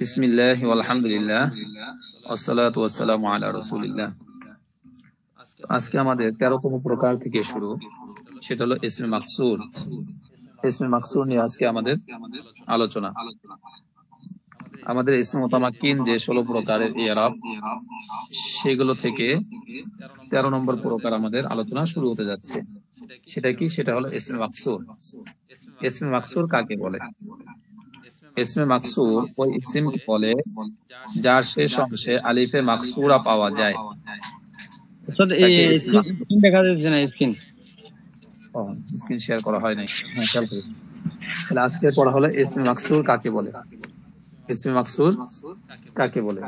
বিসমিল্লাহি ওয়াল হামদুলিল্লাহ ওয়াসসালাতু ওয়াসসালামু আলা রাসূলিল্লাহ। আজকে আমাদের 13তম প্রকার থেকে শুরু, সেটা হলো ইসমে মাকসুর। ইসমে মাকসুর নিয়ে আজকে আমাদের আলোচনা। আমাদের ইসমে মুতামাক্কিন যে 16 প্রকারের ইরাব, সেগুলো থেকে 13 নম্বর প্রকার আমাদের আলোচনা শুরু হতে যাচ্ছে। সেটা কি? সেটা হলো ইসমে মাকসুর। ইসমে মাকসুর কাকে বলে? ইসমে মাকসুর ওই ইসমকে বলে যার শেষ অংশে আলিফে মাকসুরা পাওয়া যায়। দেখা যাচ্ছে না, স্ক্রিন শেয়ার করা হয় নাই। হ্যাঁ, খেয়াল করুন। তাহলে আজকে পড়া হলো ইসমে মাকসুর কাকে বলে। ইসমে মাকসুর কাকে বলে?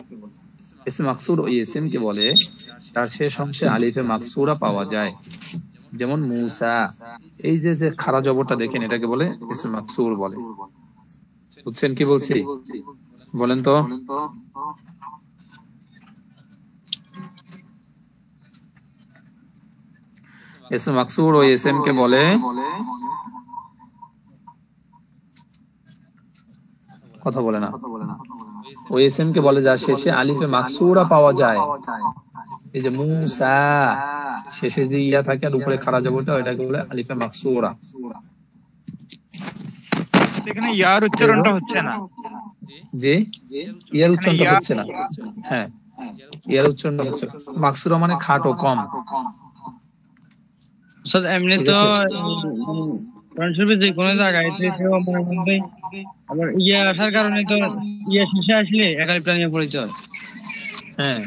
ইসমে মাকসুর ওই ইসমকে বলে তার শেষ অংশে আলিফে মাকসুরা পাওয়া যায়। যেমন মুসা, এই যে যে খারা জবরটা দেখেন, এটাকে বলে ইসমে মাকসুর বলে। বুঝছেন কি বলছি? বলেন তো। ইসমে মাকসুর ওই ইসমকে বলে, কথা বলে না, ওই ইসমকে বলে যার শেষে আলিফে মাকসুরা পাওয়া যায়। এই যে মুসা, শেষে যে ইয়া থাকে আর উপরে খারা জবরটা, ওইটাকে বলে আলিফে মাকসুরা। এখানে ইয়ার উচ্চারণটা হচ্ছে না। জি, ইয়ার উচ্চারণটা হচ্ছে না। হ্যাঁ, ইয়ার উচ্চারণটা হচ্ছে। মাকসুরা মানে খাটো, কম। এমনি তো যে কোনো জায়গায় আবার ইয়া আসার কারণে তো ইয়া শেষে আসলে একালিফ নিয়ে পরিচয়। হ্যাঁ,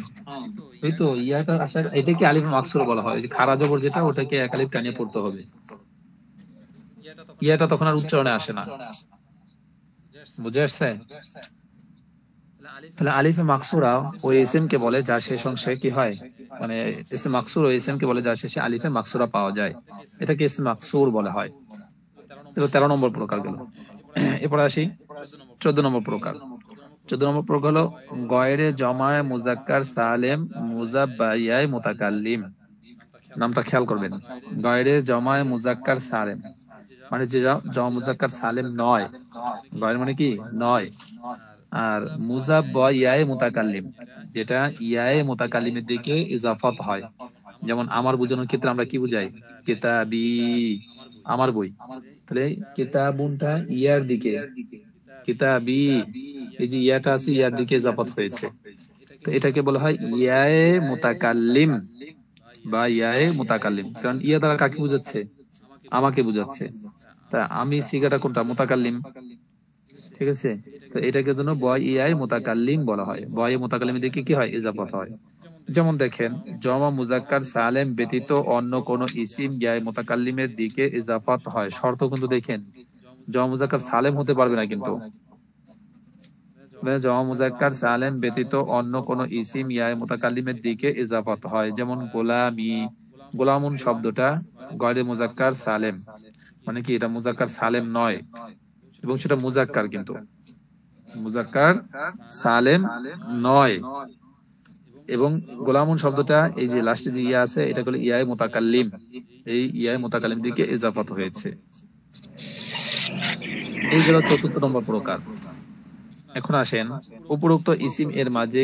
ওই তো ইয়াটা আসা, এটাকে আলিফ মাকসুরা বলা হয়। খারা জবর যেটা, ওটাকে একালিফ টানিয়ে পড়তে হবে। ইয়াটা তখন আর উচ্চারণে আসে না। বুঝে আসছে? তাহলে আলিফে মাকসুরা ওই ইসমকে বলে যার শেষ অংশে কি হয়, মানে ইসম মাকসুর ওই ইসমকে বলে যার শেষে আলিফে মাকসুরা পাওয়া যায়। এটাকে ইসম মাকসুর বলা হয়। 13 নম্বর প্রকার গেল। এরপরে আসি 14 নম্বর প্রকার। 14 নম্বর প্রকার হলো গয়রে জমায়ে মুজাক্কার সালেম মুজাব্বাইয়ায়ে মুতাকাল্লিম। নামটা খেয়াল করবেন। গয়রে জমায়ে মুজাক্কার সালেম মানে যে জমা মুজাক্কার সালেম নয়। গয়র মানে কি? নয়। আর মুজাব্বাইয়ায়ে মুতাকাল্লিম, যেটা ইয়ায়ে মুতাকাল্লিমের দিকে ইজাফাত হয়। যেমন আমার বোঝানোর ক্ষেত্রে আমরা কি বুঝাই? কিতাবি, আমার বই। তাহলে কিতাবুনটা ইয়ার দিকে, কিতাবি, এই যে ইয়াটা আছে ইয়ার দিকে ইজাফাত হয়েছে। তো এটাকে বলা হয় ইয়ায়ে মুতাকাল্লিম বা ইয়ায়ে মুতাকাল্লিম। কারণ ইয়া দ্বারা কাকে বুঝাচ্ছে? আমাকে বুঝাচ্ছে। তা আমি সিগাটা কোনটা? মুতাকাল্লিম। ঠিক আছে? তো এটাকে জন্য বয় ইয়ায়ে মুতাকাল্লিম বলা হয়। বয় মুতাকাল্লিমের দিকে কি হয়? ইজাফাত হয়। যেমন দেখেন, জমা মুজাক্কার সালেম ব্যতীত অন্য কোন ইসিম ইয়ায়ে মুতাকাল্লিমের দিকে ইজাফাত হয়। শর্ত কিন্তু দেখেন, জমা মুজাক্কার সালেম হতে পারবে না কিন্তু। জমা মুজাক্কার সালেম ব্যতীত অন্য কোন ইসিম ইয়ায়ে মুতাকাল্লিমের দিকে ইজাফাত হয়। যেমন গোলামি, গোলামুন শব্দটা গয়রে মুজাক্কার সালেম, মানে কি এটা মুজাক্কার সালেম নয়, এবং সেটা মুজাক্কার, কিন্তু মুজাক্কার সালেম নয়। এবং গোলামুন শব্দটা এই যে লাস্টে যে ইয়া আছে, এটা হলো ইয়ায়ে মুতাকাল্লিম। এই ইয়ায়ে মুতাকাল্লিম দিকে ইজাফাত হয়েছে। এই গেল 14 নম্বর প্রকার। এখন আসেন উপরোক্ত ইসিম এর মাঝে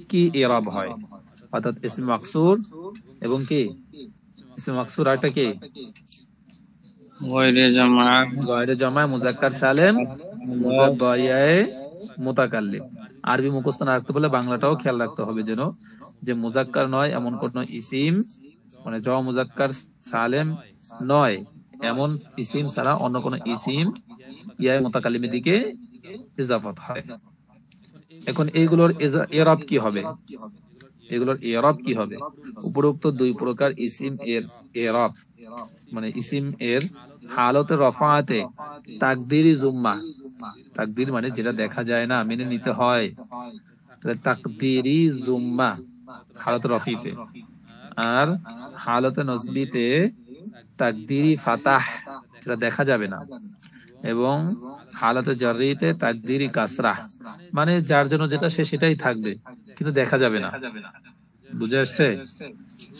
কি ইরাব হয়, অর্থাৎ ইসম মাকসুর এবং কি ইসম মাকসুর আরেকটা কি গয়রে জমা মুজাক্কার সালেম মুজাব্বাইয়ায়ে মুতাকাল্লিম। আরবি মুখস্থ না রাখতে বলে বাংলাটাও খেয়াল রাখতে হবে, যেন যে মুজাক্কার নয় এমন কোন ইসিম, মানে জমা মুজাক্কার সালেম নয় এমন ইসিম ছাড়া অন্য কোন ইসিম ইয়ায়ে মুতাকাল্লিমের দিকে ইজাফাত হয়। এখন এইগুলোর ইরাব কি হবে? এগুলোর ইরাব কি হবে? উপরোক্ত দুই প্রকার ইসিম এর ইরাব, মানে ইসিম এর হালতে রফাতে তাকদিরি জুম্মা, তাকদির মানে যেটা দেখা যায় না, মেনে নিতে হয়, তাহলে তাকদিরি জুম্মা হালতে রফিতে, আর হালতে নসবিতে তাকদিরি ফাতাহ, যেটা দেখা যাবে না, এবং হালাতে জাররিতে তাকদিরি কাসরা, মানে যার জন্য যেটা সে সেটাই থাকবে কিন্তু দেখা যাবে না। বুঝে আসছে?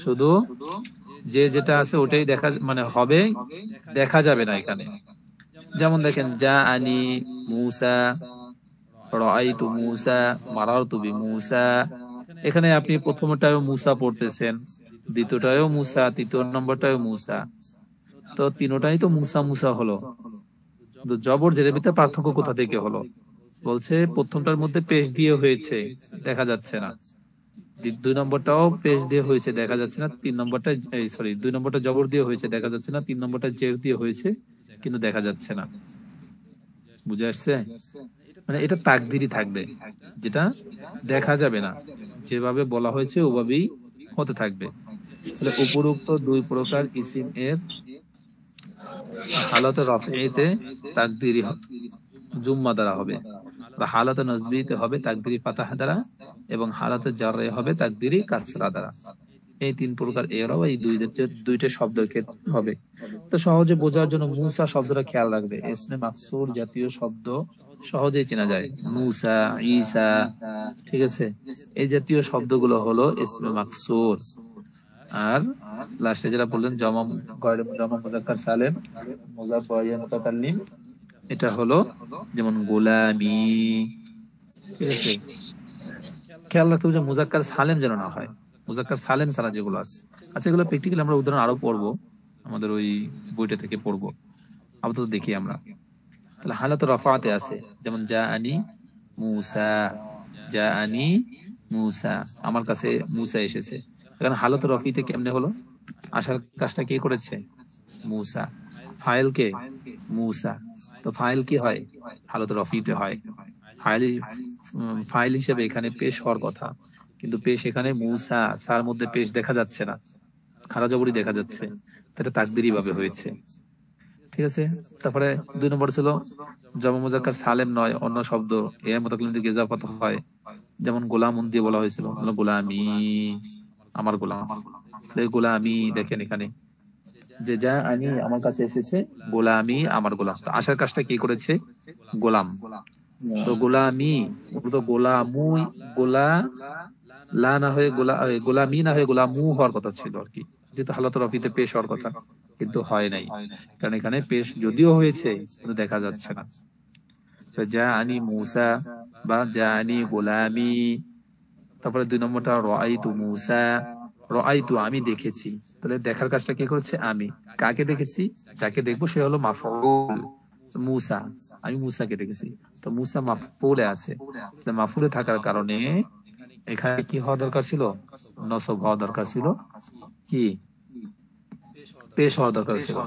শুধু যে যেটা আছে ওটাই দেখা, মানে হবে, দেখা যাবে না এখানে। যেমন দেখেন, জা আনি মুসা, রাআইতু মূসা, মারারতু বিমূসা। এখানে আপনি প্রথমটায়ও মূসা পড়তেছেন, দ্বিতীয়টায়ও মূসা, তৃতীয় নম্বরটায়ও মূসা, তো তিনটাই তো মূসা মূসা হলো। কিন্তু জবর জেরের ভিতরে পার্থক্য কোথা থেকে হলো? বলছে প্রথমটার মধ্যে পেশ দিয়ে হয়েছে, দেখা যাচ্ছে না। দুই নম্বরটাও পেশ দিয়ে হয়েছে, দেখা যাচ্ছে না। তিন নম্বরটা সরি, দুই নম্বরটা জবর দিয়ে হয়েছে, দেখা যাচ্ছে না। তিন নম্বরটা জের দিয়ে হয়েছে, কিন্তু দেখা যাচ্ছে না। বুঝে আসছে? মানে এটা তাকদিরি থাকবে, যেটা দেখা যাবে না, যেভাবে বলা হয়েছে ওভাবেই হতে থাকবে। তাহলে উপরোক্ত দুই প্রকার ইসিম এর হালাতে রফিতে তাকদিরি জুম্মা দ্বারা হবে, হালাতে নজবিতে হবে তাকদিরি ফাতাহ দ্বারা, এবং হালাতে জাররে হবে তাকদিরি কাসরা দ্বারা। এই তিন প্রকার এরাও এই দুইটা শব্দের ক্ষেত্রে হবে। তো সহজে বোঝার জন্য মূসা শব্দটা খেয়াল রাখবে। ইসমে মাকসুর জাতীয় শব্দ সহজেই চেনা যায়, মূসা, ঈসা, ঠিক আছে? এই জাতীয় শব্দগুলো হলো ইসমে মাকসুর। আর লাস্টে যেটা বললেন জমা মুযাক্কার সালেম মুযাক্কার মুতাকাল্লিম, এটা হলো যেমন গোলামি, ঠিক আছে? খেয়াল রাখতে হবে যে মুযাক্কার সালেম যেন না হয়, মুযাক্কার সালেম ছাড়া যেগুলো আছে। আচ্ছা, এগুলো প্র্যাকটিক্যালি আমরা উদাহরণ আরো পড়বো, আমাদের ওই বইটা থেকে পড়বো, আপাতত দেখি আমরা। তাহলে হালাত রাফাতে আছে, যেমন জাআনি মূসা, জাআনি মূসা, আমার কাছে মূসা এসেছে। এখানে হালাত রফিতে কেমনে হলো? আসার কাজটা কে করেছে? মূসা। ফাইল কে? মূসা। তো ফাইল কি হয়? হালাত রফিতে হয়। ফাইল হিসেবে এখানে পেশ হওয়ার কথা, কিন্তু পেশ এখানে মূসা, সার মধ্যে পেশ দেখা যাচ্ছে না, খারা জবরই দেখা যাচ্ছে। এটা তাকদিরি ভাবে হয়েছে, ঠিক আছে? তারপরে দুই নম্বর ছিল জমা মুযাক্কার সালেম নয়, অন্য শব্দ এ মুতাকাল্লিম থেকে ইজাফাত হয়, যেমন গোলামুন দিয়ে বলা হয়েছিল, গোলামি, আমার গোলাম। গোলামি দেখেন এখানে যে যা আনি আমার কাছে এসেছে, গোলামি আমার গোলাম। তো আসার কাজটা কি করেছে? গোলাম। তো গোলামি, তো গোলামুই, গোলা লা না হয়ে গোলামি না হয়ে গোলামু হওয়ার কথা ছিল আর কি, যেহেতু হালাত রফিতে পেশ হওয়ার কথা, কিন্তু হয় নাই, কারণ এখানে পেশ যদিও হয়েছে কিন্তু দেখা যাচ্ছে না। তো যা আনি মূসা বা যা আনি গোলামি। তারপরে দুই নম্বরটা রাআইতু মূসা, রাআইতু আমি দেখেছি। তাহলে দেখার কাজটা কে করেছে? আমি। কাকে দেখেছি? যাকে দেখবো সে হলো মাফউল, মূসা, আমি মূসাকে দেখেছি। তো মূসা মাফউলে আছে, মাফউলে থাকার কারণে এখানে কি হওয়া দরকার ছিল? নসব হওয়া দরকার ছিল, কি পেশ হওয়ার দরকার ছিল,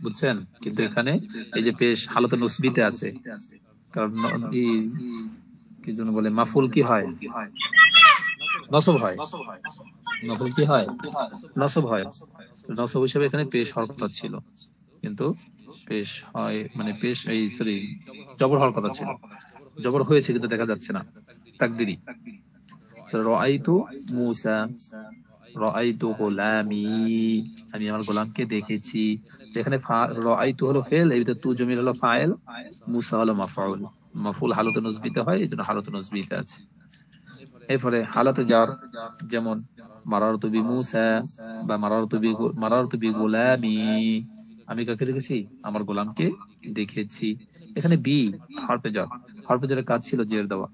বুঝছেন? কিন্তু এখানে এই যে পেশ হালতে নসবিতে আছে, কারণ কি জন্য বলে মাফুল কি হয়? নসব হয়। নফল কি হয়? নসব হয়। নসব হিসেবে এখানে পেশ হওয়ার কথা ছিল, কিন্তু পেশ হয় মানে পেশ এই সরি জবর হওয়ার কথা ছিল, জবর হয়েছে কিন্তু দেখা যাচ্ছে না, তাকদিরি। রাআইতু মূসা, রাআইতু গোলামি, আমি আমার গোলামকে দেখেছি। এখানে রাআইতু হলো ফেল, এই ভিতরে তু জমির হলো ফাইল, মূসা হলো মাফউল। মাফউল হালতে নসবিতে হয়, এই জন্য হালতে নসবিতে আছে। এরপরে হালাতে জার, যেমন মারারতু বিমূসা বা মারারতু বিগোলামি, আমি কাকে দেখেছি? আমার গোলামকে দেখেছি। এখানে বি হরফে জার, হরফে জারের কাজ ছিল জের দেওয়া।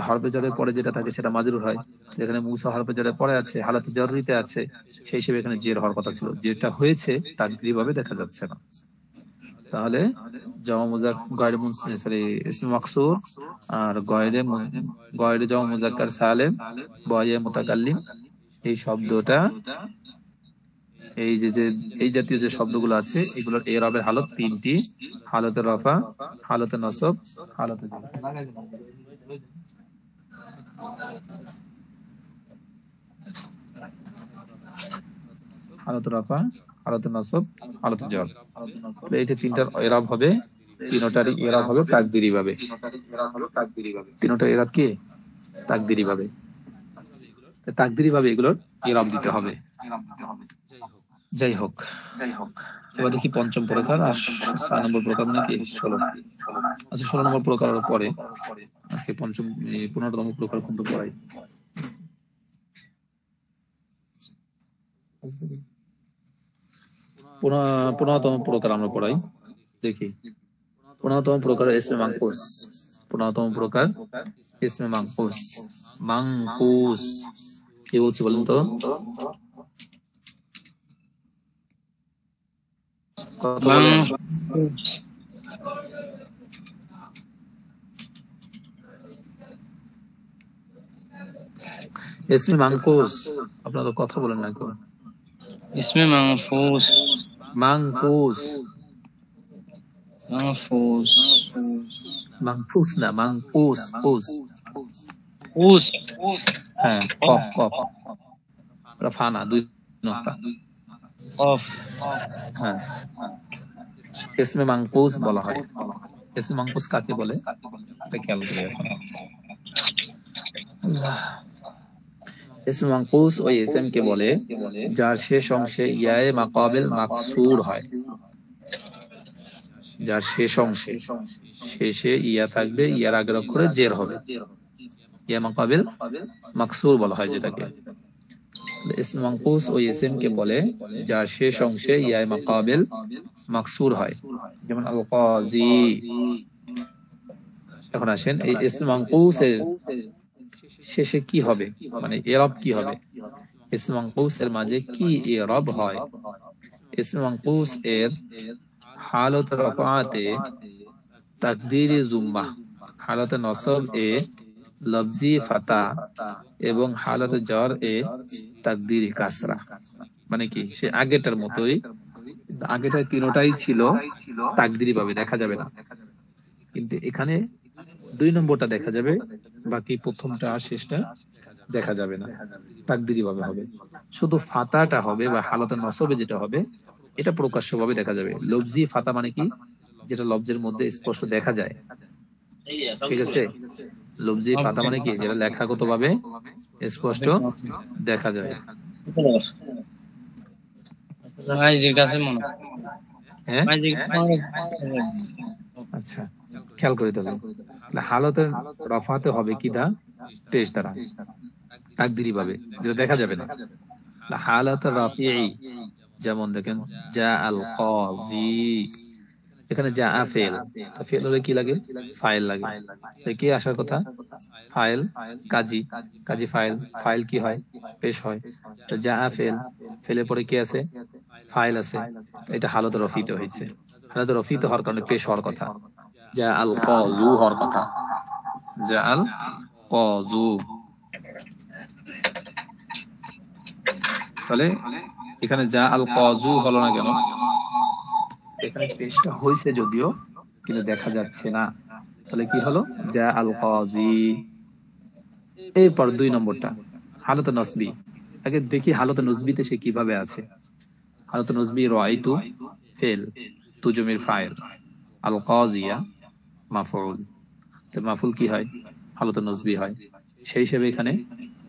হরফে জারের পরে যেটা থাকে সেটা মাজরুর হয়। এখানে মূসা হরফে জারের পরে আছে, হালাতে জাররিতে আছে, সেই হিসেবে এখানে জের হওয়ার কথা ছিল, যেটা হয়েছে তাকদীরি ভাবে দেখা যাচ্ছে না। তাহলে জমা মুযাক্কার সরি ইসম মাকসুর আর গয়রে জমা মুযাক্কার সালেম বয়ে মুতাকাল্লিম, এই শব্দটা এই যে এই জাতীয় যে শব্দগুলো আছে এগুলোর ইরাবের হালত তিনটি: হালতে রফা, হালতে নসব, হালতে জার। হালতে রফা, হালতে নসব, হালতে জার, এই যে তিনটার ইরাব হবে, তিনটারই ইরাব হবে তাকদীরি ভাবে। তিনটার ইরাব কি? তাকদীরি ভাবে। তাকদীরি ভাবে এগুলোর ইরাব দিতে হবে। যাই হোক, এবার দেখি পঞ্চম প্রকার আর 6 নম্বর প্রকার নাকি 16। আচ্ছা, 16 নম্বর প্রকারের পরে আজকে পঞ্চম 15তম প্রকার কোনটা পড়াই? 15তম প্রকার আমরা পড়াই, দেখি। 15তম প্রকার ইসমে মানকুস। 15তম প্রকার ইসমে মানকুস। মানকুস কি বলছি বলেন তো? কথা বলেন। ইসমে মানকুস, আপনারা কথা বলেন না কেউ। ইসমে মানফুস। মানকুস, মানফুস, মানকুস না, মানকুস। কুস, উস, হ্যাঁ, কফ কফ, এটা ফানা, দুই নক্তা। কফ। হ্যাঁ, ইসমে মানকুস বলা হয়। ইসমে মানকুস কাকে বলে এটা খেয়াল করি এখন। ইসমে মানকুস ওই ইসম কে বলে যার শেষ অংশে ইয়ায়ে মাকাবিল মাকসুর হয়। যার শেষ অংশে, শেষে ইয়া থাকবে, ইয়ার আগের অক্ষরে জের হবে, ইয়া মাকাবিল মাকসুর বলা হয় যেটাকে। ইসমে মানকুস ওই ইসম কে বলে যার শেষ অংশে ইয়ায়ে মাকাবিল মাকসুর হয়, যেমন আল কাজি। এখন আসেন এই ইসমে মানকুসের শেষে কি হবে, মানে ইরাব কি হবে, ইসমে মানকুস এর মাঝে কি ইরাব হয়। ইসমে মানকুস এর হালত রফআতে তাকদীরি জুম্মা, হালত নসব এ লফজি ফাতা এবং হালত জর এ তাকদীরি কাসরা। মানে কি সে আগেটার মতোই, আগেটার তিনটাই ছিল তাকদীরি ভাবে, দেখা যাবে না, কিন্তু এখানে 2 নম্বরটা দেখা যাবে, বাকি প্রথমটা আর শেষটা দেখা যাবে না, তাকদীরি ভাবে হবে। শুধু ফাতাটা হবে বা হালতে নসবে যেটা হবে এটা প্রকাশ্য ভাবে দেখা যাবে। লফজি ফাতা মানে কি, যেটা লফজের মধ্যে স্পষ্ট দেখা যায়, ঠিক আছে। লফজি ফাতা মানে কি, যেটা লেখাগত ভাবে স্পষ্ট দেখা যায়। হ্যাঁ, আচ্ছা, খেয়াল করে তাহলে হালতের রফাতে হবে কি দা, পেশ দ্বারা, তাকদীরি ভাবে, যেটা দেখা যাবে না। হালাতুর রাফিঈ যেমন দেখেন জা আল কাজি, এখানে জা ফেল, তো ফেল হলে কি লাগে, ফাইল লাগে। কি আসার কথা, ফাইল, কাজী, কাজী ফাইল, ফাইল কি হয়, পেশ হয়। তো জা ফেল, ফেলের পরে কি আছে, ফাইল আছে, এটা হালাতুর রফিতে হয়েছে। হালাতুর রফিতে হওয়ার কারণে পেশ হওয়ার কথা, জা আল কাজু হওয়ার কথা, জা আল কাজু। তাহলে এখানে যা আল কাজু হলো না কেন, এখানে পেশটা হয়েছে যদিও কিন্তু দেখা যাচ্ছে না, তাহলে কি হলো, যা আল কাজি। এরপর 2 নম্বরটা হালতে নসবি। আগে দেখি হালতে নসবিতে সে কিভাবে আছে। হালতে নসবি রাআইতু ফেল, তুজমির ফাইল, আল কাজিয়া মাফউল। তো মাফউল কি হয়, হালতে নসবি হয়, সেই হিসেবে এখানে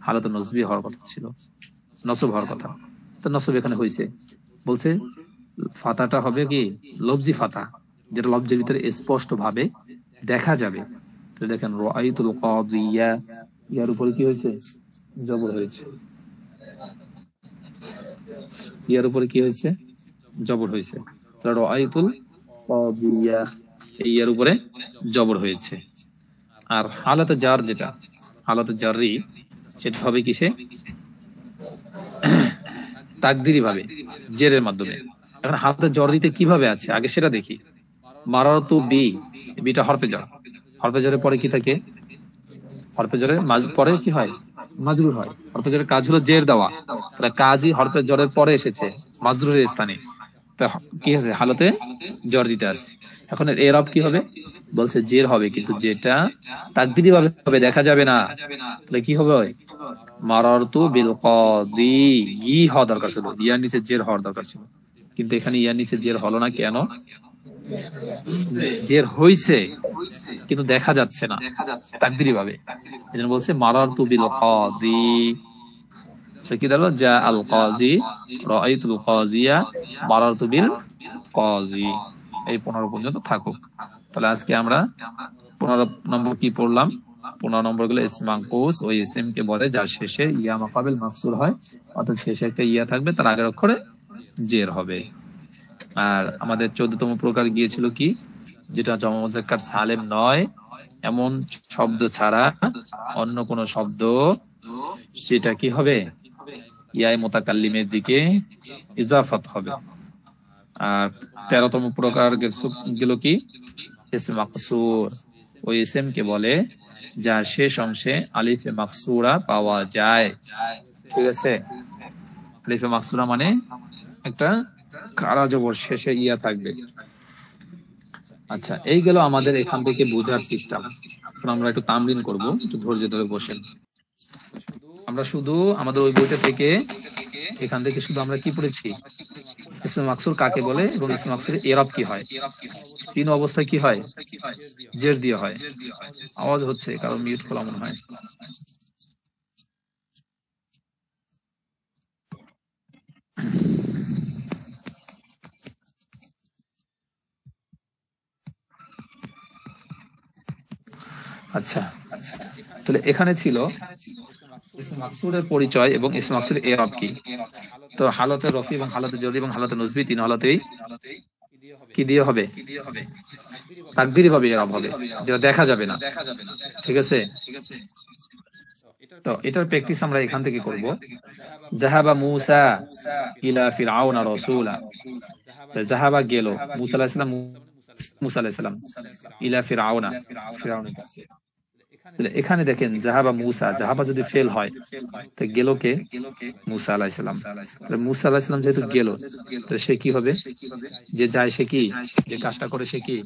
হালতে নসবি হওয়ার কথা ছিল, নসব হওয়ার কথা। তো নসব এখানে হয়েছে, বলছে ফাতাটা হবে কি লফজি ফাতা, যেটা লফজের ভিতরে স্পষ্ট ভাবে দেখা যাবে। তো দেখেন রাআইতুল কাজিয়া, ইয়ার উপরে কি হয়েছে, জবর হয়েছে, ইয়ার উপরে কি হয়েছে, জবর হয়েছে। তো রাআইতুল কাজিয়া, এই ইয়ার উপরে জবর হয়েছে। আর হালাতে জার, যেটা হালাতে জাররি, সেটা হবে কিসে, তাকদীরি ভাবে, জেরের মাধ্যমে। এখন হালতে জ্বর দিতে কিভাবে আছে আগে সেটা দেখি। মারারতু বি, বিটা হরফে জ্বর, হরফে জ্বরের পরে কি থাকে, হরফে জ্বরের পরে কি হয়, মাজরুর হয়। হরফে জ্বরের কাজ হলো জের দেওয়া, তাহলে কাজই হরফে জ্বরের পরে এসেছে মাজরুরের স্থানে, কি আছে, হালতে জ্বর দিতে আছে। এখন এর ইরাব কি হবে, বলছে জের হবে, কিন্তু যেটা তাকদীরি ভাবে হবে, দেখা যাবে না, তাহলে কি হবে, মারারতু বিল কাদি, ই হওয়া দরকার ছিল, ইয়ার নিচে জের হওয়ার দরকার ছিল, কিন্তু এখানে ইয়ার নিচে জের হলো না কেন, জের হইছে কিন্তু দেখা যাচ্ছে না তাকদীরি ভাবে, এজন্য বলছে মারারতু বিল কাদি। তো কি দাঁড়ালো, জা আল কাজি, রাআইতুল কাজিয়া, মারারতু বিল কাজি। এই 15 পর্যন্ত থাকুক। তাহলে আজকে আমরা 15 নম্বর কি পড়লাম, 15 নম্বর গুলো ইসম মানকুস ওই ইসম কে বলে যার শেষে ইয়া মাকাবিল মাকসুর হয়, অর্থাৎ শেষে একটা ইয়া থাকবে, তার আগের অক্ষরে জের হবে। আর আমাদের 14তম প্রকার গিয়েছিল কি, যেটা জমা মুযাক্কার সালেম নয়, এমন শব্দ ছাড়া অন্য কোন শব্দ সেটা কি হবে ইয়ায়ে মুতাকাল্লিমের দিকে ইজাফাত হবে। আর 13তম প্রকার গেল কি ইসম মাকসুর, ওই ইসম কে বলে যার শেষ অংশে আলিফে মাকসুরা পাওয়া যায়। ঠিক আছে, আলিফে মাকসুরা মানে একটা খাড়া জবর শেষে ইয়া থাকবে। আচ্ছা, এই গেল আমাদের এখান থেকে বোঝার সিস্টেম। এখন আমরা একটু তামরিন করব, একটু ধৈর্য ধরে বসেন। আমরা শুধু আমাদের ওই বইটা থেকে এখান থেকে শুধু আমরা কি পড়েছি, ইসম মাকসুর কাকে বলে এবং ইসম মাকসুরের ইরাব কি হয়, তিন অবস্থায় কি হয়, জের দিয়ে হয়। আওয়াজ হচ্ছে, কারণ মিউট খোলা মনে হয়। আচ্ছা, তাহলে এখানে ছিল ইসম মাকসুরের পরিচয় এবং ইসম মাকসুরের ইরাব কি। তো হালতে রফি এবং হালতে জররি এবং হালতে নসবি, তিন হালতেই কি দিয়ে হবে, তাকদীরি ভাবে ইরাব হবে, যেটা দেখা যাবে না। ঠিক আছে, তো এটার প্র্যাকটিস আমরা এখান থেকে করব। যাহাবা মূসা ইলা ফিরআউনা রাসূলা, যাহাবা গেল মূসা আলাইহিস সালাম, মূসা আলাইহিস সালাম ইলা ফিরআউনা, ফিরআউনের কাছে। তাহলে এখানে দেখেন যাহাবা মূসা, যাহাবা যদি ফেল হয় তো গেল কে, মূসা আলাইহিস সালাম। তাহলে মূসা আলাইহিস সালাম যেহেতু গেল, তাহলে সে কি হবে, যে যায় সে কি, যে কাজটা করে সে কি,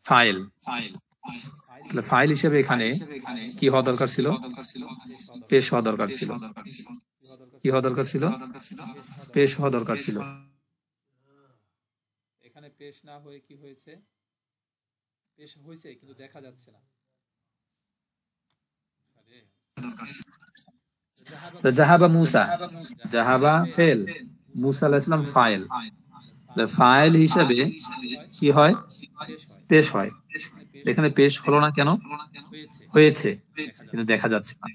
ফাইল। তাহলে ফাইল হিসেবে এখানে কি হওয়া দরকার ছিল, পেশ হওয়া দরকার ছিল। কি হওয়া দরকার ছিল, পেশ হওয়া দরকার ছিল। এখানে পেশ না হয়ে কি হয়েছে, পেশ হয়েছে কিন্তু দেখা যাচ্ছে না। যাহাবা মূসা, যাহাবা ফেল, মূসা আলাইহিস সালাম ফাইল। ফাইল হিসেবে কি হয়, পেশ হয়। এখানে পেশ হলো না কেন, হয়েছে কিন্তু দেখা যাচ্ছে না।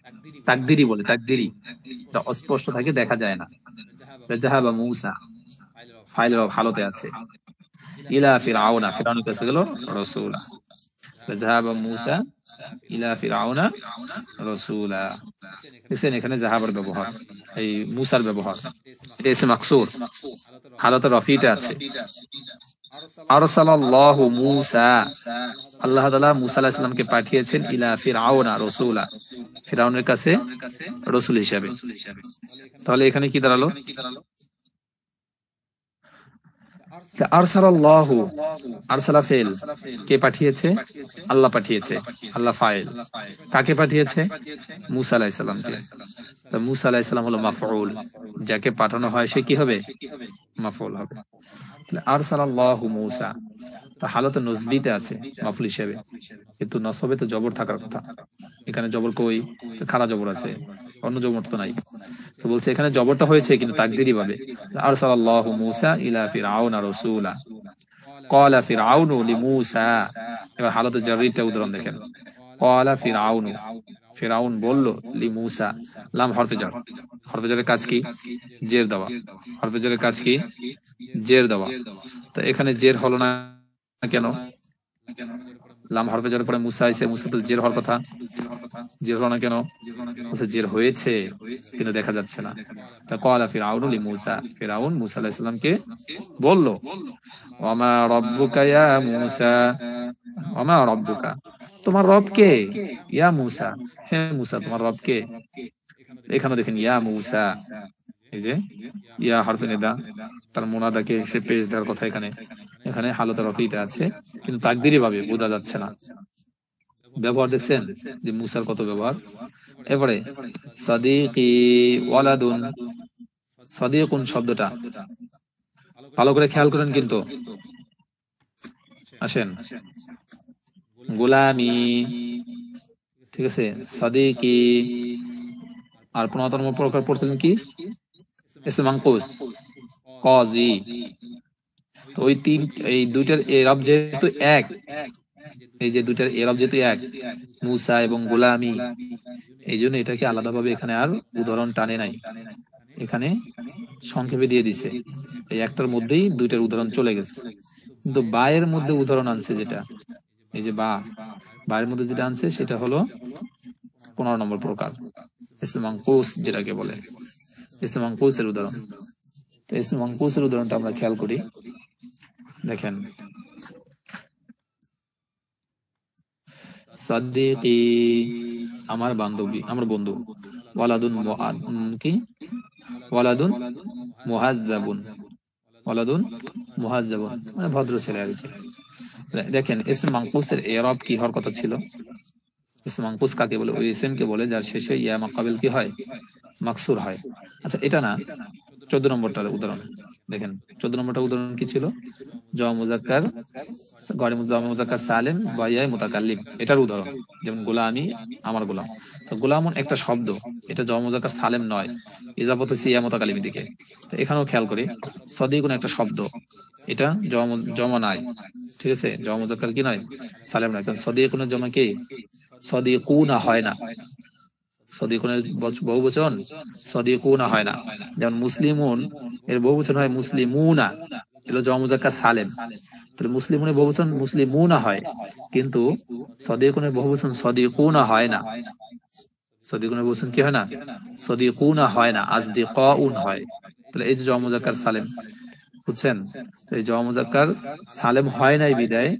তাকদিরি বলে, তাকদিরি অস্পষ্ট থাকে, দেখা যায় না। যাহাবা মূসা ফাইল হালতে আছে, ইলা ফিরআউনা, ফিরআউনের কাছে গেল রাসূলা। যাহাবা মূসা ইলা ফিরআউনা রাসূলা। দেখেন এখানে যাহাবার ব্যবহার, এই মূসার ব্যবহার, এটা ইসম মাকসুর, হালতে রফিতে আছে। আরসালাল্লাহু মূসা, আল্লাহ তাআলা মূসা আলাইহিস সালামকে পাঠিয়েছেন ইলা ফিরআউনা রাসূলা, ফিরআউনের কাছে রাসূল হিসেবে। তাহলে এখানে কি দাঁড়ালো, আরসালাল্লাহু, আরসালা ফেল, কে পাঠিয়েছে, আল্লাহ পাঠিয়েছে, আল্লাহ ফাইল। কাকে পাঠিয়েছে, মূসা আলাইহিস সালামকে। তো মূসা আলাইহিস সালাম হলো মাফউল, যাকে পাঠানো হয় সে কি হবে, মাফউল হবে। তাহলে আরসালাল্লাহু মূসা, তো হালতে নসবিতে আছে মাফউল হিসেবে, কিন্তু নসবে তো জবর থাকার কথা। এখানে জবর কই, খাড়া জবর আছে, অন্য জবর তো নাই। তো বলছে এখানে জবরটা হয়েছে কিন্তু তাকদীরি ভাবে। আরসালাল্লাহু মূসা ইলা ফিরআউনা রাসূলা, ক্বালা ফিরআউনু লিমূসা। এবার হালতে জাররিটা উদাহরণ দেখেন, ক্বালা ফিরআউনু, ফিরআউন বলল, লিমূসা, লাম হরফে জার, হরফে জারের কাজ কি, জের দেওয়া। হরফে জারের কাজ কি, জের দেওয়া। তো এখানে জের হলো না কেন, লাম হরফে জারের পরে মূসা আইছে, মূসা তো জের হওয়ার কথা, জের হলো না কেন, জের হয়েছে কিন্তু দেখা যাচ্ছে না। তা ক্বালা ফিরআউনু লিমূসা, ফিরআউন মূসা আলাইহিস সালামকে বলল, ওয়ামা রাব্বুকা ইয়া মূসা, ওয়ামা রাব্বুকা, তোমার রব কে, ইয়া মূসা, হে মূসা তোমার রব কে। এখানে দেখেন ইয়া মূসা, এই যে ইয়া হরফে নিদা, তার মুনাদাকে সে পেশ দেওয়ার কথা। এখানে এখানে হালতে রফিতে আছে কিন্তু তাকদীরি ভাবে বোঝা যাচ্ছে না। ব্যবহার দেখছেন যে মূসার কত ব্যবহার। এবারে সাদিকি ওয়ালাদুন, সাদিকুন শব্দটা ভালো করে খেয়াল করেন কিন্তু। আসেন, গোলামি, ঠিক আছে, সাদিকি। আর 15তম প্রকার পড়ছিলেন কি, ইসম মানকুস, কাজী। তো ওই তিন, এই দুইটার ইরাব যেহেতু এক, এই যে দুইটার ইরাব যেহেতু এক, মূসা এবং গোলামি, এই জন্য এটাকে আলাদাভাবে এখানে আর উদাহরণ টানে নাই, এখানে সংক্ষেপে দিয়ে দিছে। এই একটার মধ্যেই দুইটার উদাহরণ চলে গেছে। কিন্তু বা এর মধ্যে উদাহরণ আনছে, যেটা এই যে বা, বায়ের মধ্যে যেটা আনছে সেটা হলো 15 নম্বর প্রকার, ইসমে মানকুস যেটাকে বলে, ইসমে মানকুসের উদাহরণ। তো ইসমে মানকুসের উদাহরণটা আমরা খেয়াল করি। দেখেন, সাদ্দিকি আমার বান্ধবী, আমার বন্ধু, ওয়ালাদুন কি ওয়ালাদুন মুহাজ্জাবুন, ওয়ালাদুন মুহাজ্জাবুন মানে ভদ্র ছেলে আর কি। দেখেন ইসমে মানকুসের ইরাব কি হওয়ার কথা ছিল? ইসমে মানকুস কাকে বলে? ওই ইসমকে বলে যার শেষে ইয়া মাকাবিল কি হয়, মাকসুর হয়। আচ্ছা এটা না, 14 নম্বরটার উদাহরণ দেখেন। 14 নম্বরটা উদাহরণ কি ছিল? জমা মুজাক্কার, জমা মুজাক্কার সালিম বা ইয়া মুতাকাল্লিম, এটার উদাহরণ। যেমন গোলামি, আমার গোলাম। তো গোলামুন একটা শব্দ, এটা জমা মুজাক্কার সালিম নয়, ইজাফত হচ্ছে ইয়া মুতাকাল্লিমের দিকে। তো এখানেও খেয়াল করি, সদিকুন একটা শব্দ, এটা জমা নাই, ঠিক আছে, জমা মুজাক্কার কি নয়, সালিম নয়। কারণ সদিকুনের জমা কি, সদিকুনা হয় না, সদিকুনের বহুবচন সদিকুনা হয় না। যেমন মুসলিমুন এর বহুবচন হয় মুসলিমুনা, এগুলো জমা মুজাক্কার সালেম। তাহলে মুসলিমুনের বহুবচন মুসলিমুনা হয়, কিন্তু সদিকুনের বহুবচন সদিকুনা হয় না। সদিকুনের বহুবচন কি হয় না, সদিকুনা হয় না, আসদিকাউন হয়। তাহলে এই যে জমা মুজাক্কার সালেম, বুঝছেন? তো এই জমা মুজাক্কার সালেম হয় নাই বিদায়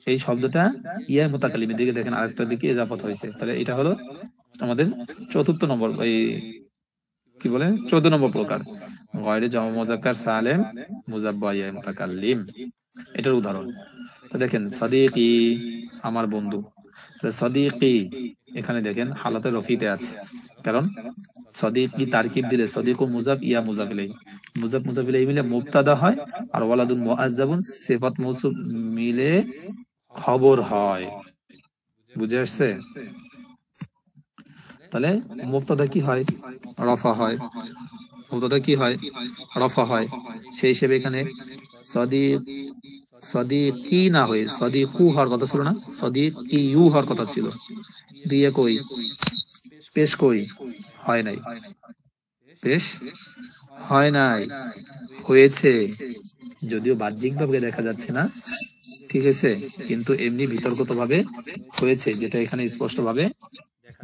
এই শব্দটা ইয়া মুতাকাল্লিমের দিকে দেখেন আরেকটা দিকে ইজাফত হয়েছে। তাহলে এটা হলো আমাদের 4 নম্বর, এই কি বলে 14 নম্বর প্রকার, গয়রে জমা মুজাক্কার সালেম মুজাব্বা ইয়া মুতাকাল্লিম, এটার উদাহরণ। তো দেখেন সাদিকি আমার বন্ধু, সাদিকি এখানে দেখেন হালাতে রফিতে আছে, কারণ সাদিকি তারকিব দিলে সাদিকু মুজাব ইয়া মুজাব ইলাইহি, মুজাব মুজাব ইলাইহি মিলে মুবতাদা হয়, আর ওয়ালাদুন মুআজ্জাবুন সিফাত মৌসুফ মিলে খবর হয়। বুঝে আসছে? তাহলে মুবতাদা কি হয়, রফা হয়, মুবতাদা কি হয়, রফা হয়। সেই হিসেবে এখানে সদিকি না হয়ে সদিকু হওয়ার কথা ছিল না, সদিকিউ হওয়ার কথা ছিল। দিয়ে কই পেশ কই হয় নাই, পেশ হয় নাই, হয়েছে, যদিও বাহ্যিক ভাবে দেখা যাচ্ছে না, ঠিক আছে, কিন্তু এমনি বিতর্কত ভাবে হয়েছে, যেটা এখানে স্পষ্ট ভাবে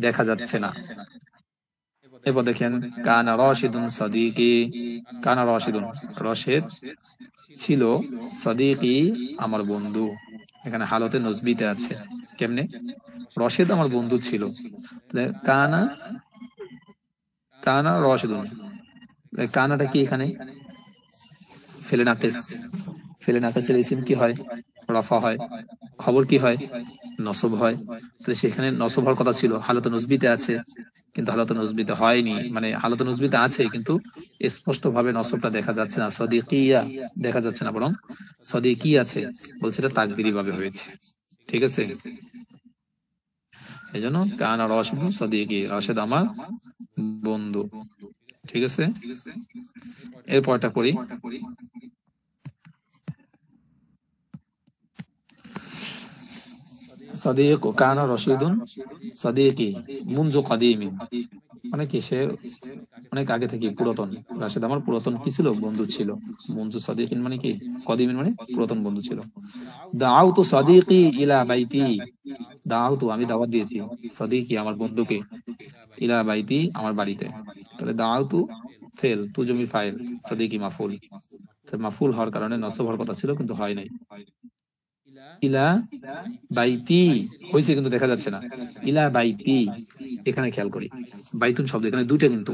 দেখা যাচ্ছে না। এরপর দেখেন কানা রশিদুন সাদিকি, কানা রশিদুন রশেদ ছিল, সাদিকি আমার বন্ধু, এখানে হালতে নসবিতে আছে। কেমনে? রশেদ আমার বন্ধু ছিল, কানা কানা রশিদুন, কানাটা কি এখানে ফেলে নাকিস, ফেলে নাকিসের ইসিম কি হয়, রফা হয়, খবর কি হয়, নসব হয়। তো সেখানে নসব হওয়ার কথা ছিল, হালতে নসবিতে আছে, কিন্তু হালতে নসবিতে হয়নি, মানে হালতে নসবিতে আছে কিন্তু স্পষ্ট ভাবে নসবটা দেখা যাচ্ছে না, সাদিকিয়া দেখা যাচ্ছে না, বরং সাদিকি আছে, বলছে এটা তাকদিরি ভাবে হয়েছে, ঠিক আছে। এই জন্য কানা রশিদুন সাদিকি, রশেদ আমার বন্ধু, ঠিক আছে। এরপরটা পড়ি, সাদিকু কানা রশিদুন সাদিকি মুনজু কাদিমিন, মানে কি সে অনেক আগে থেকে পুরাতন, রাশেদ আমার পুরাতন কি ছিল, বন্ধু ছিল। মুনজু সাদিকিন মানে কি, কাদিমিন মানে পুরাতন বন্ধু ছিল। দাআউতু সাদিকি ইলা বাইতি, দাআউতু আমি দাওয়াত দিয়েছি, সাদিকি আমার বন্ধুকে, ইলা বাইতি আমার বাড়িতে। তাহলে দাআউতু ফেল, তু জমির ফাইল, সাদিকি মাফুল। মাফুল হওয়ার কারণে নসব হওয়ার কথা ছিল কিন্তু হয় নাই। ইলা বাইতি হয়েছে কিন্তু দেখা যাচ্ছে না, ইলা বাইতি। এখানে খেয়াল করি বাইতুন শব্দ এখানে দুইটা, কিন্তু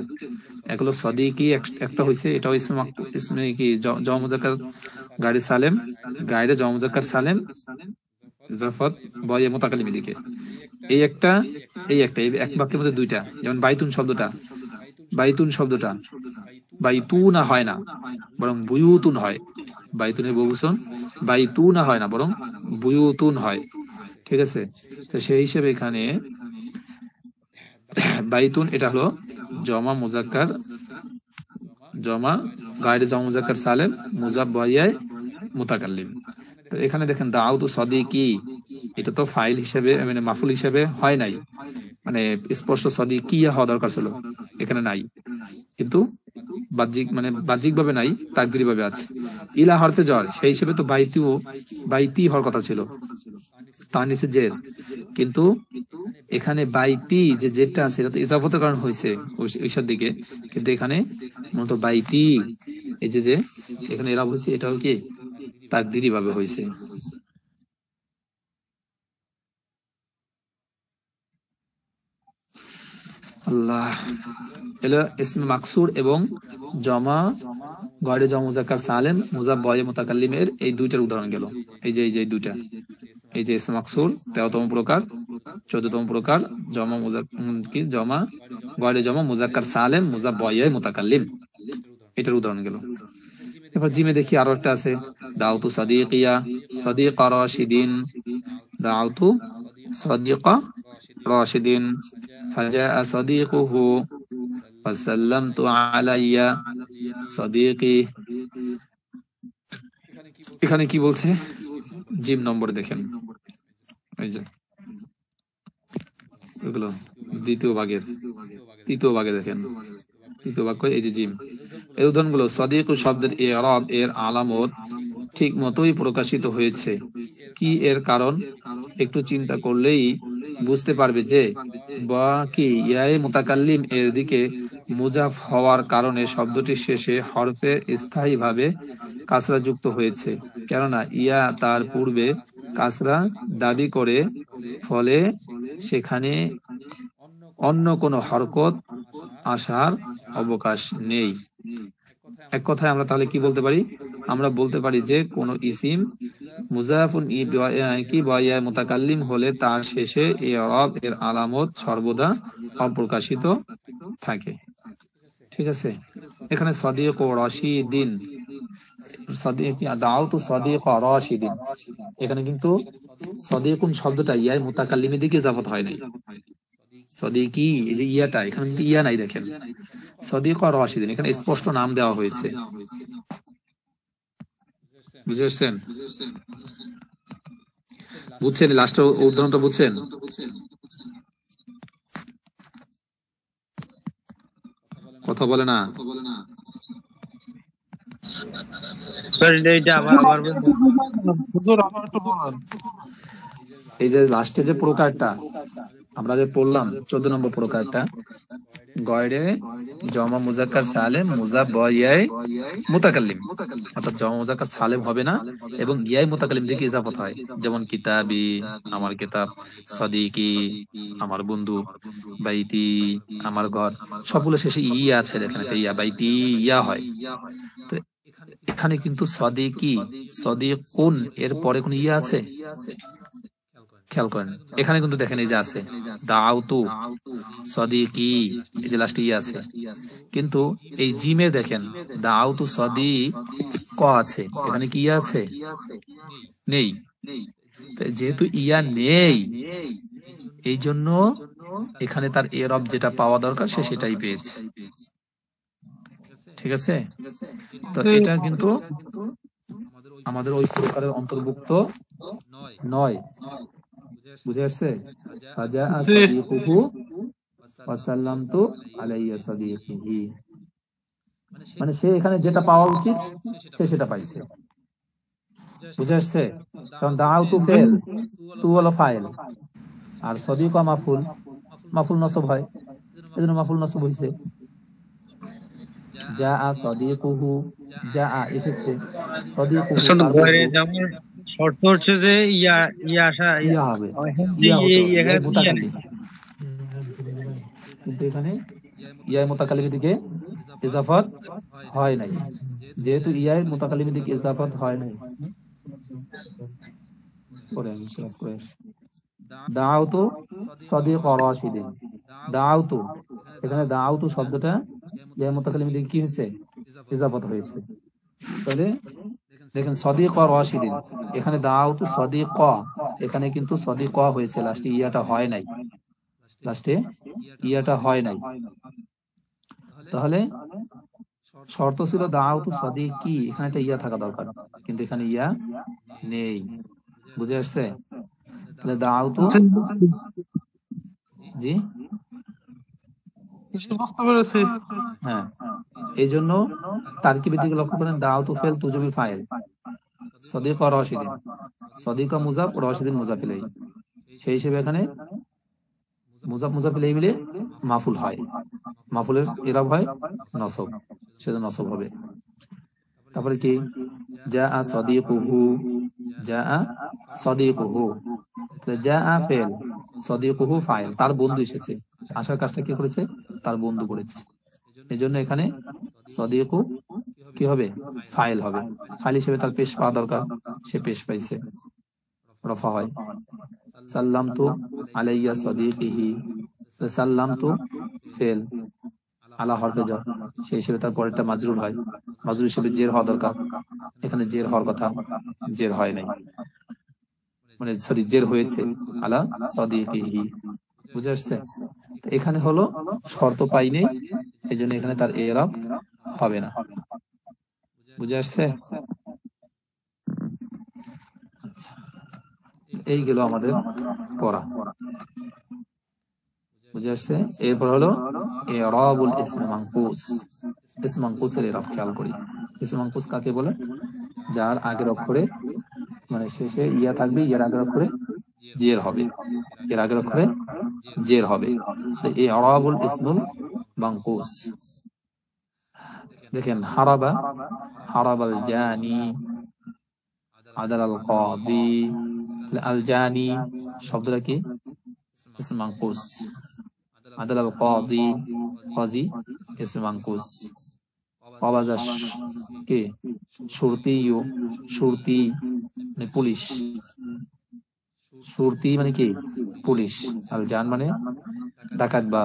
এক হলো সাদিকি, একটা হয়েছে এটা ইসমে কি জমা মুজাক্কার গায়রে সালেম, গায়রে জমা মুজাক্কার সালেম ইজাফত বয় মুতাকাল্লিমের দিকে, এই একটা এই একটা, এই এক বাক্যের মধ্যে দুইটা। যেমন বাইতুন শব্দটা, বাইতুন শব্দটা বাইতুনা হয় না, বরং বুয়ুতুন হয়। বাইতুনের বহুবচন বাইতুনা হয় না, বরং বুয়ুতুন হয়, ঠিক আছে। তো সেই হিসেবে এখানে বাইতুন এটা হলো জমা মুজাক্কার, জমা গায়রে জমা মুজাক্কার সালেম মুজাব্বায়ায় মুতাকাল্লিম। তো এখানে দেখেন দাউদু সাদিকি, এটা তো ফাইল হিসেবে মানে মাফুল হিসেবে হয় নাই, মানে স্পষ্ট সাদিকিয়া হওয়া দরকার ছিল, এখানে নাই, কিন্তু বাহ্যিক মানে বাহ্যিক ভাবে নাই, তাকদিরি ভাবে আছে। ইলা হরফে জ্বর, সেই হিসেবে তো বাইতি হওয়ার কথা ছিল, তার নিচে জের, কিন্তু এখানে বাইতি যে জেরটা আছে এটা তো ইজাফতের কারণ হয়েছে ওইসব দিকে, কিন্তু এখানে মূলত বাইতি এই যে এখানে এরা হয়েছে এটাও কি তাকদিরি ভাবে হয়েছে। আল্লাহ, এলো ইসমে মাকসুর এবং জমা গয়রে জমা মুজাক্কার সালেম মুজাব্বয় মুতাকাল্লিমের এই দুইটার উদাহরণ গেল। এই যে দুইটা, এই যে ইসমে মাকসুর 13তম প্রকার, 14তম প্রকার জমা গয়রে জমা মুজাক্কার সালেম মুজাব্বয় মুতাকাল্লিম, এটার উদাহরণ গেল। এবার জিমে দেখি আরো একটা আছে, দাউতু সাদিকিয়া সাদিকা রাশিদিন, দাউতু সাদিকা রাশিদিন ফাজাআ সাদিকুহু ফাসাল্লামতু আলাইয়া সাদিকি। এখানে কি বলছে জিম নম্বর দেখেন, এই যে এগুলো তৃতীয় ভাগে দেখেন, তৃতীয় ভাগ এই যে জিম এর উদাহরণগুলো। সাদিকু শব্দের ইরাব এর আলামত ঠিক মতোই প্রকাশিত হয়েছে। কি এর কারণ একটু চিন্তা করলেই বুঝতে পারবে যে বা কি ইয়ায়ে মুতাকাল্লিম এর দিকে মুজাফ হওয়ার কারণে শব্দটির শেষে হরফে স্থায়ীভাবে কাসরা যুক্ত হয়েছে, কেননা ইয়া তার পূর্বে কাসরা দাবি করে, ফলে সেখানে অন্য কোনো হরকত আসার অবকাশ নেই। এক কথায় আমরা তাহলে কি বলতে পারি, আমরা বলতে পারি যে কোন ইসিম মুজাফুন ইয়া মুতাকাল্লিম হলে তার শেষে ইরাব এর আলামত সর্বদা অপ্রকাশিত থাকে। ঠিক আছে, এখানে সাদিক ও রাশিদিন, দাউতু সাদিক ও রাশিদিন, এখানে কিন্তু সাদিকুন শব্দটা ইয়া মুতাকাল্লিমের দিকে ইজাফত হয় নাই। সাদিকি এই যে ইয়াটা, এখানে কিন্তু ইয়া নাই, দেখেন সাদিক আর রাশিদিন এখানে স্পষ্ট নাম দেওয়া হয়েছে। বুঝেছেন? বুঝছেন লাস্টের উদাহরণটা? বুঝছেন? কথা বলে না। এই যে লাস্টে যে প্রকারটা আমরা যে পড়লাম 14 নম্বর প্রকারটা, গয়রে জমা মুজাক্কার সালেম মুজাব্বয় মুতাকাল্লিম, অর্থাৎ জমা মুজাক্কার সালেম হবে না এবং ইয়াই মুতাকাল্লিম দিকে ইজাফত হয়, যেমন কিতাবি আমার কিতাব, সাদিকি আমার বন্ধু, বাইতি আমার ঘর, সবগুলো শেষে ইয়া আছে, এখানে ইয়া বাইতি ইয়া হয়। তো এখানে কিন্তু সাদিকি সাদিকুন এর পরে কোন ইয়া আছে? খেয়াল করেন, এখানে কিন্তু দেখেন এই যে আছে দাউতু সাদিকি, এই যে লাস্টে ইয়া আছে, কিন্তু এই জিমে দেখেন দাউতু সাদিক ক আছে, এখানে কি ইয়া আছে? নেই। যেহেতু ইয়া নেই, এই জন্য এখানে তার এরব যেটা পাওয়া দরকার সে সেটাই পেয়েছে। ঠিক আছে, তো এটা কিন্তু আমাদের ওই প্রকারের অন্তর্ভুক্ত নয়। বুঝে আসছে? ফাজা সাদিকুহু ওয়াসাল্লামতু আলাইয়া সাদিকিহি, মানে সে এখানে যেটা পাওয়া উচিত সে সেটা পাইছে। বুঝে আসছে? কারণ দাউতু ফেল, তু হলো ফাইল, আর সাদিক মাফুল, মাফুল নসব হয়, এজন্য মাফুল নসব হইছে। জা সাদিকুহু, জা এসেছে, সাদিকুহু শর্ত হচ্ছে যে ইয়া আসা ইয়া হবে, কিন্তু এখানে ইয়া মুতাকাল্লিমের দিকে ইজাফত হয় নাই, যেহেতু ইয়া মুতাকাল্লিমের দিকে ইজাফত হয় নাই। দাউতু সাদিক রাশিদিন, দাউতু, এখানে দাউতু শব্দটা ইয়া মুতাকাল্লিমের দিকে কি হয়েছে? ইজাফত হয়েছে। তাহলে দেখেন সাদিক রাশিদিন, এখানে দাউতু সাদিক, এখানে কিন্তু সাদিক হয়েছে, লাস্টে ইয়াটা হয় নাই, লাস্টে ইয়াটা হয় নাই। তাহলে শর্ত ছিল দাউতু সাদিকি, এখানে একটা ইয়া থাকা দরকার, কিন্তু এখানে ইয়া নেই। বুঝে আসছে? তাহলে দাউতু, জি হ্যাঁ, এই জন্য তারকিবের দিকে লক্ষ্য করেন, দাউতু ফেল তুজুবি ফাইল, সাদিক রাশিদিন, সাদিক মুজাফ রাশিদিন মুজাফ ইলাইহি। সেই হিসেবে এখানে মুজাফ মুজাফ ইলাইহি মিলে মাফুল হয়, মাফুলের ইরাব হয় নসব, সেজন্য নসব হবে। তারপরে কি জাআ সাদিকুহু, জাআ সাদিকুহু, জাআ ফেল, সাদিকুহু ফাইল, তার বন্ধু এসেছে, আসার কাজটা কি করেছে, তার বন্ধু করেছে। এজন্য এখানে সাদিকু কি হবে, ফাইল হবে, ফাইল হিসেবে তার পেশ পাওয়া দরকার, সে পেশ পাইছে, রফা হয়। সাল্লামতু আলাইয়া সাদিকিহি, সাল্লামতু ফেল, আলা হরফে jar, সেই হিসেবে তার পরেরটা মাজরুর হয়, মাজরুর হিসেবে জের হওয়া দরকার, এখানে জের হওয়ার কথা, জের হয় নাই, মানে সরি জের হয়েছে, আলা সাদিকিহি, বুঝে আসছে। এখানে হলো শর্ত পাই নেই, এই জন্য এখানে তার এরাব হবে না, বুঝে আসছে। এই গেল আমাদের পড়া, বুঝে আসছে। এরপর হলো ইরাবুল ইসম মানকুস, ইসম মানকুসের ইরাব খেয়াল করি। ইসম মানকুস কাকে বলে, যার আগের অক্ষরে মানে শেষে ইয়া থাকবে, ইয়ার আগের অক্ষরে জের হবে, এর আগের অক্ষরে জের হবে, ইরাবুল ইসমুল মানকুস। দেখেন হারাবা, হারাবাল জানি, আদালাল কাদি, আল জানি শব্দটা কি, ইসম মানকুস, আদালাল কাদি, কাজী ইসম মানকুস। কবাজা কি, শুরতি, শুরতি মানে পুলিশ, শুরতি মানে কি পুলিশ, আল জান মানে ডাকাত বা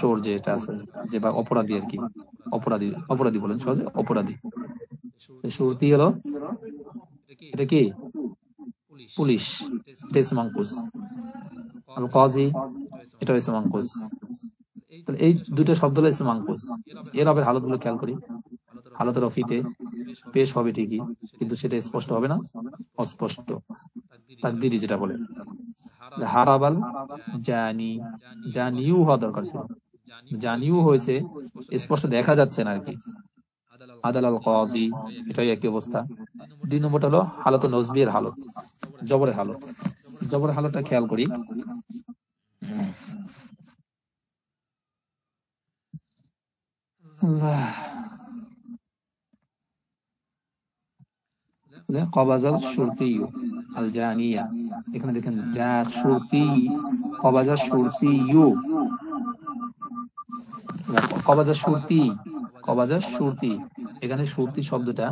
চোর যেটা আছে, যে বা অপরাধী আর কি, অপরাধী, অপরাধী বলেন সহজে, অপরাধী। শুরতি হলো এটা কি পুলিশ, এটা ইসম মানকুস। আল কাজী এটা ইসম মানকুস। তাহলে এই দুটো শব্দ হলো ইসম মানকুস। ইরাবের হালতগুলো খেয়াল করি, হালতে রফিতে পেশ হবে ঠিকই, কিন্তু সেটা স্পষ্ট হবে না, অস্পষ্ট, তাকদিরি যেটা বলে। হারাবাল জানি, জানিউ হওয়া দরকার ছিল, জানিউ হয়েছে, স্পষ্ট দেখা যাচ্ছে না আর কি। আদালাল কাজী এটাই একই অবস্থা। 2 নম্বরটা হলো হালত নজবির হালত, জবরের হালত। জবরের হালতটা খেয়াল করি, কবাজাল শুরতি আল জানিয়া, এখানে দেখেন যা শুরতি, কবাজাল শুরতি ইউ, কবাজাল শুরতি, কবাজাল শুরতি, এখানে শুরতি শব্দটা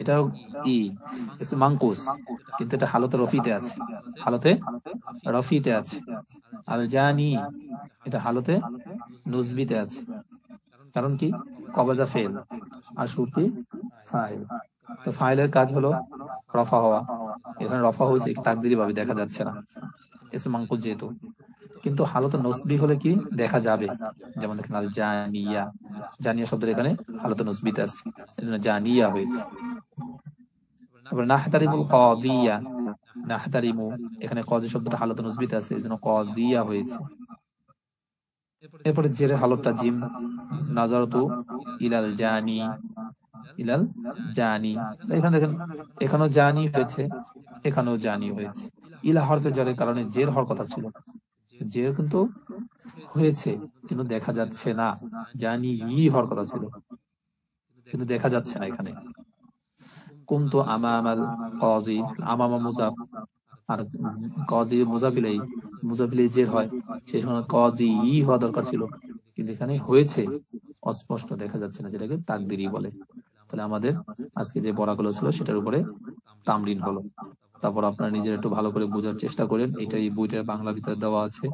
এটাও ই ইসম মানকুস, কিন্তু এটা হালতে রফিতে আছে, হালতে রফিতে আছে। আল জানি এটা হালতে নুজবিতে আছে, কারণ কি কবাজা ফেল আর শুরতি ফাইল। তো ফাইলের কাজ হলো রফা হওয়া, এখানে রফা হয়েছে তাকদিরি ভাবে দেখা যাচ্ছে না ইসম মানকুস যেহেতু, কিন্তু হালতে নসবি হলে কি দেখা যাবে, যেমন দেখেন আল জানিয়া, জানিয়া শব্দের এখানে হালতে নসবিতে আছে, এজন্য জানিয়া হয়েছে। তারপরে নাহতারিমুল কাদিয়া, নাহতারিমু এখানে কাজি শব্দটা হালতে নসবিতে আছে, এজন্য কাদিয়া হয়েছে। এরপরে জেরের হালতটা জিম, নাজারতু ইলাল জানি, ইলাল জানি, এখানে দেখেন এখানেও জানি হয়েছে, এখানেও জানি হয়েছে। ইলা হরফে জরের কারণে জের হওয়ার কথা ছিল, জের কিন্তু হয়েছে কিন্তু দেখা যাচ্ছে না, জানি ই হওয়ার কথা ছিল কিন্তু দেখা যাচ্ছে না এখানে। কুনতু আমামাল কাজি, আমামা মুজাফ আর কাজি মুজাফ ইলাইহি, মুজাফ ইলাইহি জের হয়, সেই সময় কাজি ই হওয়া দরকার ছিল, কিন্তু এখানে হয়েছে অস্পষ্ট দেখা যাচ্ছে না, যেটাকে তাকদিরি বলে। তাহলে আমাদের আজকে যে পড়াগুলো ছিল সেটার উপরে তামরিন হলো। তারপর আপনারা নিজেরা একটু ভালো করে বোঝার চেষ্টা করেন। এটা এই বইটার বাংলা ভিতরে দেওয়া আছে,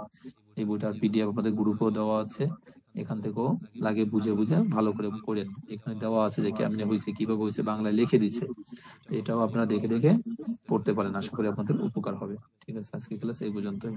এই বইটার পিডিএফ আপনাদের গ্রুপেও দেওয়া আছে, এখান থেকেও লাগে বুঝে বুঝে ভালো করে পড়েন। এখানে দেওয়া আছে যে কেমনে হয়েছে, কিভাবে হয়েছে, বাংলায় লিখে দিচ্ছে, এটাও আপনারা দেখে দেখে পড়তে পারেন, আশা করি আপনাদের উপকার হবে। ঠিক আছে, আজকে ক্লাস এই পর্যন্তই।